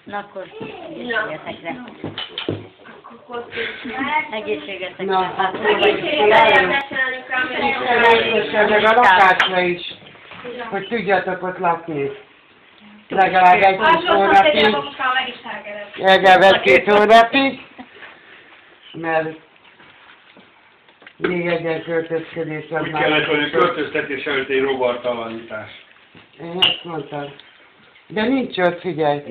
Na akkor egészségetekre. Egészségetekre. Na, hát meg a lakásra is, hogy tudjatok ott lakni. Legalább egy-két hónapig. Legalább 2 hónapig. Mert még egy költözködés van. Úgy kellett, hogy a költöztetés előtt egy rovartalanítás. Én ezt mondtam. De nincs ott, figyelj.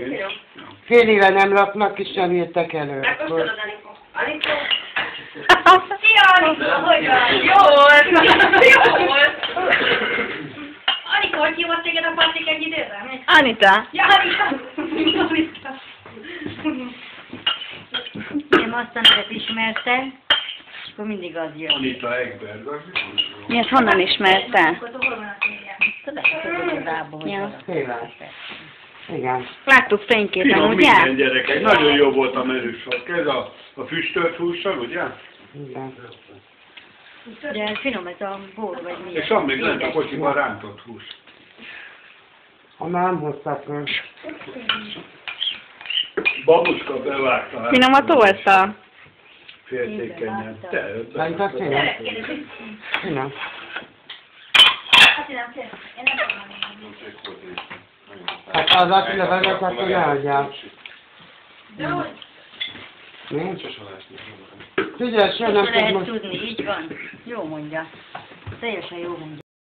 Fél éve nem laknak, és nem jöttek elő. Megkóstolod, Anikó? Anikó? Szia, Anikó! Hogy vagy? Jó volt! Jó volt! Anikó, hogy hívott téged a Patrik egy időben? Anita. Ja, Anita! Én azt a nevet ismertem, és akkor mindig az jön. Anita Egberg, az jó. Mi ezt honnan ismerte? Akkor hol van a téged? Tudod, hogy Ja. Tényleg. Igen. Láttuk fényképen, Finom ugye? minden gyerekek. Nagyon jó volt a merősor. Ez a füstölt hússal, ugye? Igen. De finom ez a bor, vagy mi? És van még lent a kocsiban rántott hús. Ha nem hoztak meg. Babuska bevágta. Finom a torta. Féltékenyen. Te, Lent a színe? Finom. Azt nem fél. Én nem tudom. Hát az Attila vezet, akkor ne adjál. De hogy? Mi? Figyelj, soha nem Lehet tudom. tudni, így van. Jó mondja. Teljesen jó mondja.